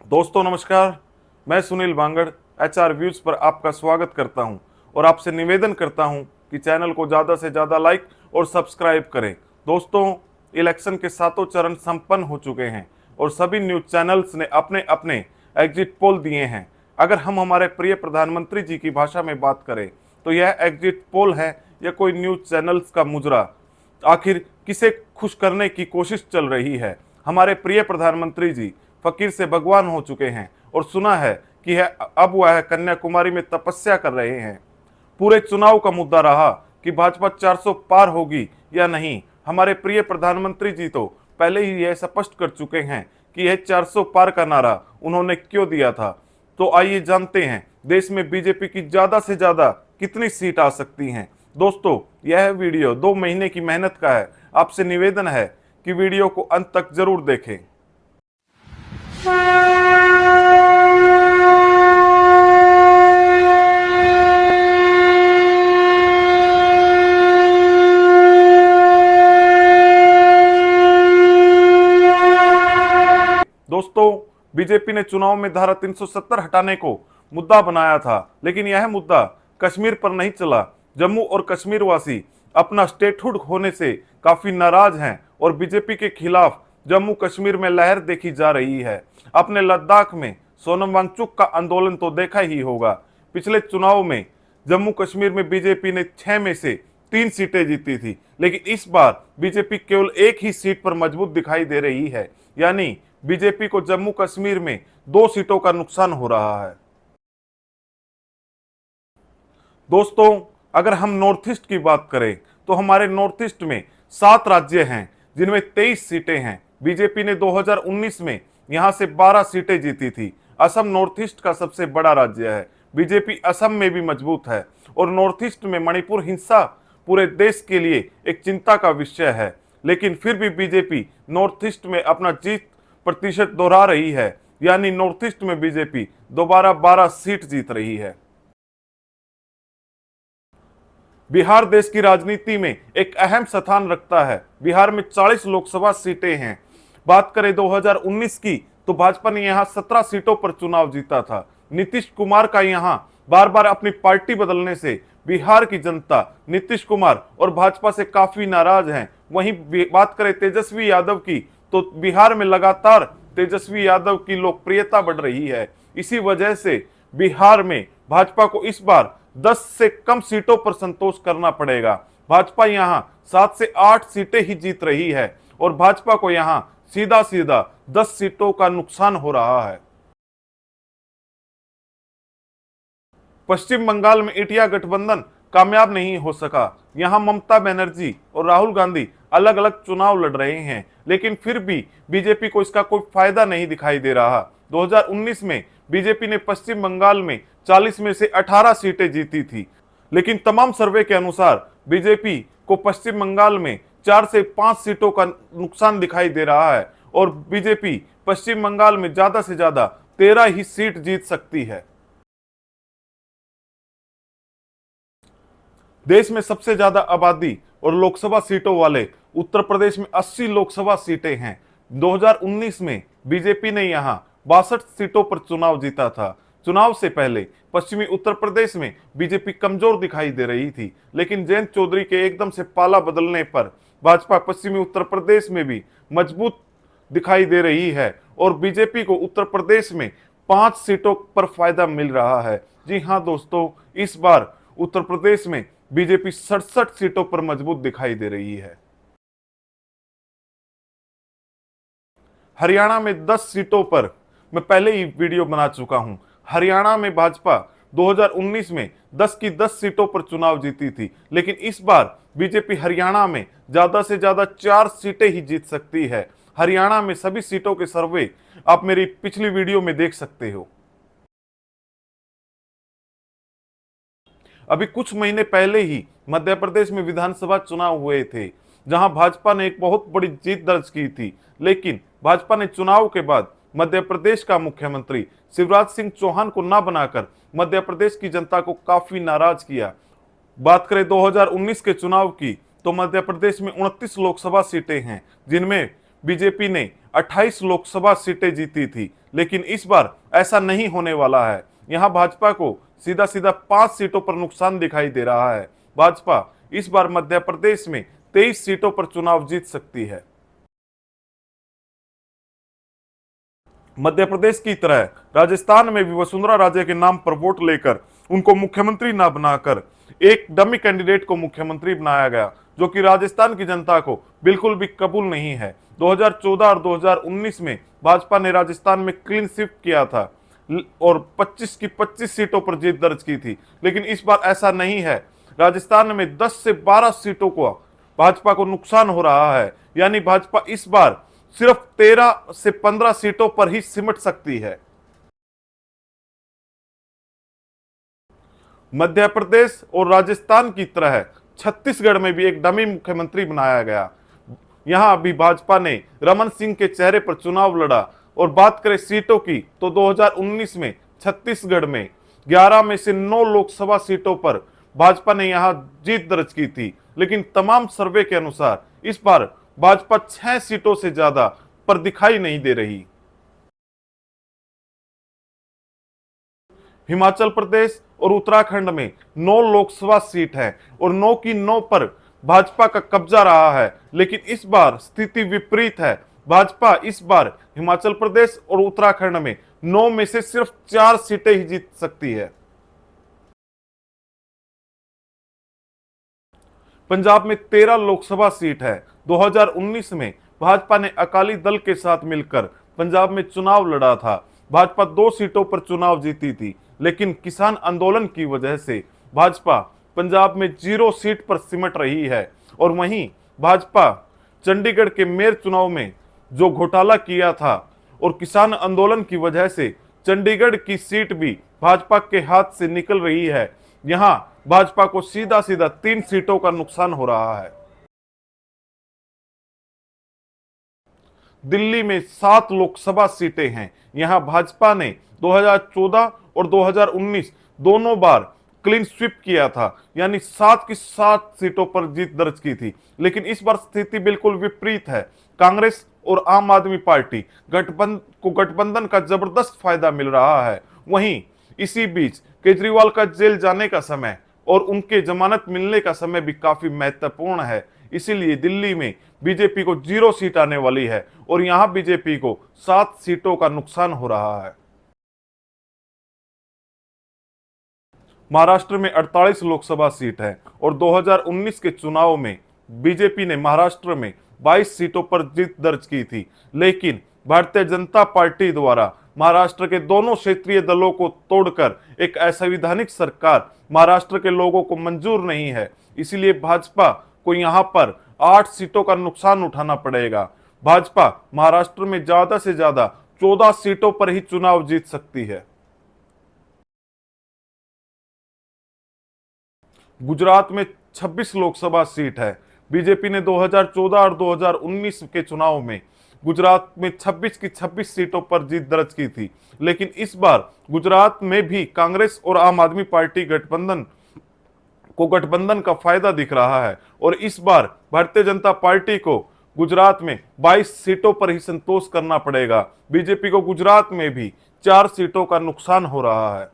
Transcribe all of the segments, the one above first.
दोस्तों नमस्कार। मैं सुनील बांगड़ HR व्यूज पर आपका स्वागत करता हूं और आपसे निवेदन करता हूं कि चैनल को ज़्यादा से ज़्यादा लाइक और सब्सक्राइब करें। दोस्तों, इलेक्शन के 7 चरण संपन्न हो चुके हैं और सभी न्यूज चैनल्स ने अपने अपने एग्जिट पोल दिए हैं। अगर हम हमारे प्रिय प्रधानमंत्री जी की भाषा में बात करें तो यह एग्जिट पोल है या कोई न्यूज चैनल्स का मुजरा। आखिर किसे खुश करने की कोशिश चल रही है? हमारे प्रिय प्रधानमंत्री जी फकीर से भगवान हो चुके हैं और सुना है कि अब वह कन्याकुमारी में तपस्या कर रहे हैं। पूरे चुनाव का मुद्दा रहा कि भाजपा 400 पार होगी या नहीं। हमारे प्रिय प्रधानमंत्री जी तो पहले ही यह स्पष्ट कर चुके हैं कि यह 400 पार का नारा उन्होंने क्यों दिया था। तो आइए जानते हैं देश में बीजेपी की ज्यादा से ज्यादा कितनी सीट आ सकती हैं। दोस्तों, यह वीडियो 2 महीने की मेहनत का है। आपसे निवेदन है कि वीडियो को अंत तक जरूर देखें। दोस्तों, बीजेपी ने चुनाव में धारा 370 हटाने को मुद्दा बनाया था, लेकिन यह मुद्दा कश्मीर पर नहीं चला। जम्मू और कश्मीर वासी अपना स्टेटहुड होने से काफी नाराज हैं और बीजेपी के खिलाफ जम्मू कश्मीर में लहर देखी जा रही है। अपने लद्दाख में सोनम वांगचुक का आंदोलन तो देखा ही होगा। पिछले चुनाव में जम्मू कश्मीर में बीजेपी ने 6 में से 3 सीटें जीती थी, लेकिन इस बार बीजेपी केवल एक ही सीट पर मजबूत दिखाई दे रही है। यानी बीजेपी को जम्मू कश्मीर में 2 सीटों का नुकसान हो रहा है। दोस्तों, अगर हम नॉर्थ ईस्ट की बात करें तो हमारे नॉर्थ ईस्ट में 7 राज्य हैं जिनमें 23 सीटें हैं। बीजेपी ने 2019 में यहां से 12 सीटें जीती थी। असम नॉर्थ ईस्ट का सबसे बड़ा राज्य है। बीजेपी असम में भी मजबूत है और नॉर्थ ईस्ट में मणिपुर हिंसा पूरे देश के लिए एक चिंता का विषय है, लेकिन फिर भी बीजेपी नॉर्थ ईस्ट में अपना जीत प्रतिशत दोहरा रही है। यानी नॉर्थ ईस्ट में बीजेपी दोबारा 12 सीट जीत रही है। बिहार देश की राजनीति में एक अहम स्थान रखता है। बिहार में 40 लोकसभा सीटें हैं। बात करें 2019 की तो भाजपा ने यहां 17 सीटों पर चुनाव जीता था। नीतीश कुमार का यहां बार बार अपनी पार्टी बदलने से बिहार की जनता नीतीश कुमार और भाजपा से काफी नाराज है। वहीं बात करें तेजस्वी यादव की तो बिहार में लगातार तेजस्वी यादव की लोकप्रियता बढ़ रही है। इसी वजह से बिहार में भाजपा को इस बार 10 से कम सीटों पर संतोष करना पड़ेगा। भाजपा यहां 7 से 8 सीटें ही जीत रही है और भाजपा को यहां सीधा सीधा 10 सीटों का नुकसान हो रहा है। पश्चिम बंगाल में इंडिया गठबंधन कामयाब नहीं हो सका। यहां ममता बनर्जी और राहुल गांधी अलग अलग चुनाव लड़ रहे हैं, लेकिन फिर भी बीजेपी को इसका कोई फायदा नहीं दिखाई दे रहा। 2019 में बीजेपी ने पश्चिम बंगाल में 40 में से 18 सीटें जीती थी, लेकिन तमाम सर्वे के अनुसार बीजेपी को पश्चिम बंगाल में 4 से 5 सीटों का नुकसान दिखाई दे रहा है और बीजेपी पश्चिम बंगाल में ज्यादा से ज्यादा 13 ही सीट जीत सकती है। देश में सबसे ज्यादा आबादी और लोकसभा सीटों वाले उत्तर प्रदेश में 80 लोकसभा सीटें हैं। 2019 में बीजेपी ने यहां 62 सीटों पर चुनाव जीता था। चुनाव से पहले पश्चिमी उत्तर प्रदेश में बीजेपी कमजोर दिखाई दे रही थी, लेकिन जयंत चौधरी के एकदम से पाला बदलने पर भाजपा पश्चिमी उत्तर प्रदेश में भी मजबूत दिखाई दे रही है और बीजेपी को उत्तर प्रदेश में 5 सीटों पर फायदा मिल रहा है। जी हां दोस्तों, इस बार उत्तर प्रदेश में बीजेपी 67 सीटों पर मजबूत दिखाई दे रही है। हरियाणा में 10 सीटों पर मैं पहले ही वीडियो बना चुका हूं। हरियाणा में भाजपा 2019 में 10 की 10 सीटों पर चुनाव जीती थी, लेकिन इस बार बीजेपी हरियाणा में ज्यादा से ज्यादा 4 सीटें ही जीत सकती है। हरियाणा में सभी सीटों के सर्वे आप मेरी पिछली वीडियो में देख सकते हो। अभी कुछ महीने पहले ही मध्य प्रदेश में विधानसभा चुनाव हुए थे, जहां भाजपा ने एक बहुत बड़ी जीत दर्ज की थी, लेकिन भाजपा ने चुनाव के बाद मध्य प्रदेश का मुख्यमंत्री शिवराज सिंह चौहान को न बनाकर मध्य प्रदेश की जनता को काफी नाराज किया। बात करें 2019 के चुनाव की तो मध्य प्रदेश में 29 लोकसभा सीटें हैं, जिनमें बीजेपी ने 28 लोकसभा सीटें जीती थी, लेकिन इस बार ऐसा नहीं होने वाला है। यहां भाजपा को सीधा सीधा 5 सीटों पर नुकसान दिखाई दे रहा है। भाजपा इस बार मध्य प्रदेश में 23 सीटों पर चुनाव जीत सकती है। मध्य प्रदेश की तरह राजस्थान में भी वसुंधरा राजे के नाम पर वोट लेकर उनको मुख्यमंत्री न बनाकर एक डमी कैंडिडेट को मुख्यमंत्री बनाया गया, जो कि राजस्थान की जनता को बिल्कुल भी कबूल नहीं है। 2014 और 2019 में भाजपा ने राजस्थान में क्लीन स्वीप किया था और 25 की 25 सीटों पर जीत दर्ज की थी, लेकिन इस बार ऐसा नहीं है। राजस्थान में 10 से 12 सीटों को भाजपा को नुकसान हो रहा है, यानी भाजपा इस बार सिर्फ 13 से 15 सीटों पर ही सिमट सकती है। मध्य प्रदेश और राजस्थान की तरह छत्तीसगढ़ में भी एक डमी मुख्यमंत्री बनाया गया। यहां भी भाजपा ने रमन सिंह के चेहरे पर चुनाव लड़ा। और बात करें सीटों की तो 2019 में छत्तीसगढ़ में 11 में से 9 लोकसभा सीटों पर भाजपा ने यहां जीत दर्ज की थी, लेकिन तमाम सर्वे के अनुसार इस बार भाजपा 6 सीटों से ज्यादा पर दिखाई नहीं दे रही। हिमाचल प्रदेश और उत्तराखंड में 9 लोकसभा सीट है और 9 की 9 पर भाजपा का कब्जा रहा है, लेकिन इस बार स्थिति विपरीत है। भाजपा इस बार हिमाचल प्रदेश और उत्तराखंड में 9 में से सिर्फ 4 सीटें ही जीत सकती है। पंजाब में 13 लोकसभा सीट है। 2019 में भाजपा ने अकाली दल के साथ मिलकर पंजाब में चुनाव लड़ा था। भाजपा 2 सीटों पर चुनाव जीती थी, लेकिन किसान आंदोलन की वजह से भाजपा पंजाब में 0 सीट पर सिमट रही है। और वहीं भाजपा चंडीगढ़ के मेयर चुनाव में जो घोटाला किया था और किसान आंदोलन की वजह से चंडीगढ़ की सीट भी भाजपा के हाथ से निकल रही है। यहां भाजपा को सीधा सीधा 3 सीटों का नुकसान हो रहा है। दिल्ली में 7 लोकसभा सीटें हैं। यहां भाजपा ने 2014 और 2019 दोनों बार क्लीन स्वीप किया था, यानी 7 की 7 सीटों पर जीत दर्ज की थी, लेकिन इस बार स्थिति बिल्कुल विपरीत है। कांग्रेस और आम आदमी पार्टी गठबंधन का जबरदस्त फायदा मिल रहा है। वहीं इसी बीच केजरीवाल का जेल जाने का समय और उनके जमानत मिलने का समय भी काफी महत्वपूर्ण है। इसीलिए दिल्ली में बीजेपी को 0 सीट आने वाली है और यहां बीजेपी को 7 सीटों का नुकसान हो रहा है। महाराष्ट्र में 48 लोकसभा सीट है और 2019 के चुनाव में बीजेपी ने महाराष्ट्र में 22 सीटों पर जीत दर्ज की थी, लेकिन भारतीय जनता पार्टी द्वारा महाराष्ट्र के दोनों क्षेत्रीय दलों को तोड़कर एक असंवैधानिक सरकार महाराष्ट्र के लोगों को मंजूर नहीं है। इसीलिए भाजपा को यहां पर 8 सीटों का नुकसान उठाना पड़ेगा। भाजपा महाराष्ट्र में ज्यादा से ज्यादा 14 सीटों पर ही चुनाव जीत सकती है। गुजरात में 26 लोकसभा सीट है। बीजेपी ने 2014 और 2019 के चुनाव में गुजरात में 26 की 26 सीटों पर जीत दर्ज की थी, लेकिन इस बार गुजरात में भी कांग्रेस और आम आदमी पार्टी गठबंधन का फायदा दिख रहा है और इस बार भारतीय जनता पार्टी को गुजरात में 22 सीटों पर ही संतोष करना पड़ेगा। बीजेपी को गुजरात में भी 4 सीटों का नुकसान हो रहा है।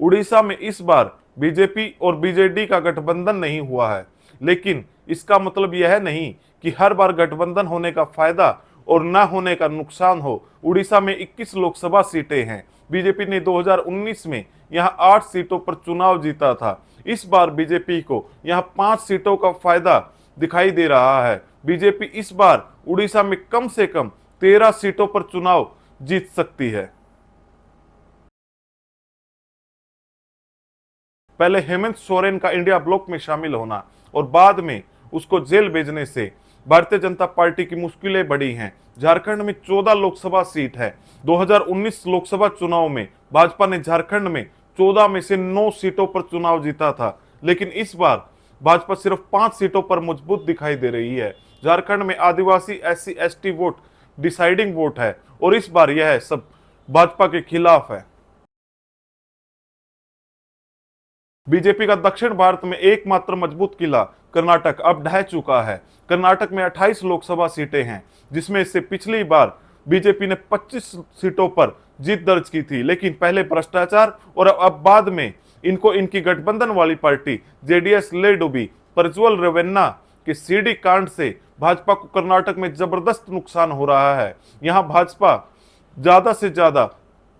उड़ीसा में इस बार बीजेपी और बीजेडी का गठबंधन नहीं हुआ है, लेकिन इसका मतलब यह नहीं कि हर बार गठबंधन होने का फायदा और न होने का नुकसान हो। उड़ीसा में 21 लोकसभा सीटें हैं। बीजेपी ने 2019 में यहां 8 सीटों पर चुनाव जीता था। इस बार बीजेपी को यहां 5 सीटों का फायदा दिखाई दे रहा है। बीजेपी इस बार उड़ीसा में कम से कम 13 सीटों पर चुनाव जीत सकती है। पहले हेमंत सोरेन का इंडिया ब्लॉक में शामिल होना और बाद में उसको जेल भेजने से भारतीय जनता पार्टी की मुश्किलें बढ़ी हैं। झारखंड में 14 लोकसभा सीट है। 2019 लोकसभा चुनाव में भाजपा ने झारखंड में 14 में से 9 सीटों पर चुनाव जीता था, लेकिन इस बार भाजपा सिर्फ 5 सीटों पर मजबूत दिखाई दे रही है। झारखंड में आदिवासी SC/ST वोट डिसाइडिंग वोट है और इस बार यह सब भाजपा के खिलाफ है। बीजेपी का दक्षिण भारत में एकमात्र मजबूत किला कर्नाटक अब ढह चुका है। कर्नाटक में 28 लोकसभा सीटें हैं, जिसमें से पिछली बार बीजेपी ने 25 सीटों पर जीत दर्ज की थी, लेकिन पहले भ्रष्टाचार और अब बाद में इनको इनकी गठबंधन वाली पार्टी जेडीएस ले डूबी। प्रज्वल रेवन्ना के सीडी कांड से भाजपा को कर्नाटक में जबरदस्त नुकसान हो रहा है। यहां भाजपा ज्यादा से ज्यादा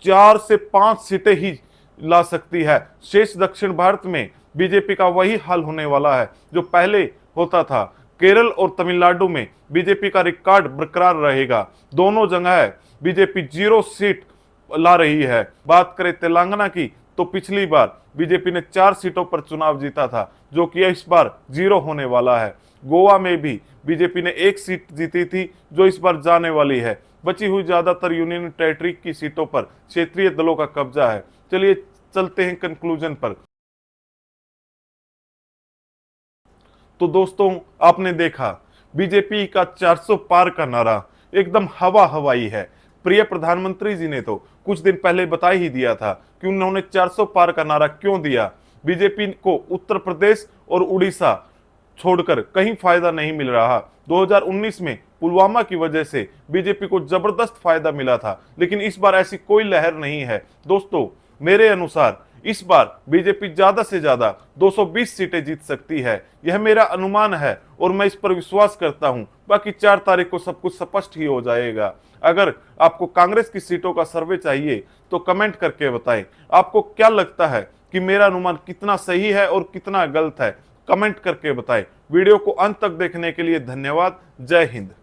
4 से 5 सीटें ही ला सकती है। शेष दक्षिण भारत में बीजेपी का वही हाल होने वाला है जो पहले होता था। केरल और तमिलनाडु में बीजेपी का रिकॉर्ड बरकरार रहेगा। दोनों जगह बीजेपी 0 सीट ला रही है। बात करें तेलंगाना की, तो पिछली बार बीजेपी ने 4 सीटों पर चुनाव जीता था, जो कि इस बार 0 होने वाला है। गोवा में भी बीजेपी ने 1 सीट जीती थी, जो इस बार जाने वाली है। बची हुई ज्यादातर यूनियन टेरिटरी की सीटों पर क्षेत्रीय दलों का कब्जा है। चलिए चलते हैं कंक्लूजन पर। तो दोस्तों, आपने देखा बीजेपी का 400 पार का नारा एकदम हवा हवाई है। प्रिय प्रधानमंत्री जी ने तो कुछ दिन पहले बता ही दिया था कि उन्होंने 400 पार का नारा क्यों दिया। बीजेपी को उत्तर प्रदेश और उड़ीसा छोड़कर कहीं फायदा नहीं मिल रहा। 2019 में पुलवामा की वजह से बीजेपी को जबरदस्त फायदा मिला था, लेकिन इस बार ऐसी कोई लहर नहीं है। दोस्तों, मेरे अनुसार इस बार बीजेपी ज्यादा से ज्यादा 220 सीटें जीत सकती है। यह मेरा अनुमान है और मैं इस पर विश्वास करता हूं। बाकी 4 तारीख को सब कुछ स्पष्ट ही हो जाएगा। अगर आपको कांग्रेस की सीटों का सर्वे चाहिए तो कमेंट करके बताएं। आपको क्या लगता है कि मेरा अनुमान कितना सही है और कितना गलत है? कमेंट करके बताएं। वीडियो को अंत तक देखने के लिए धन्यवाद। जय हिंद।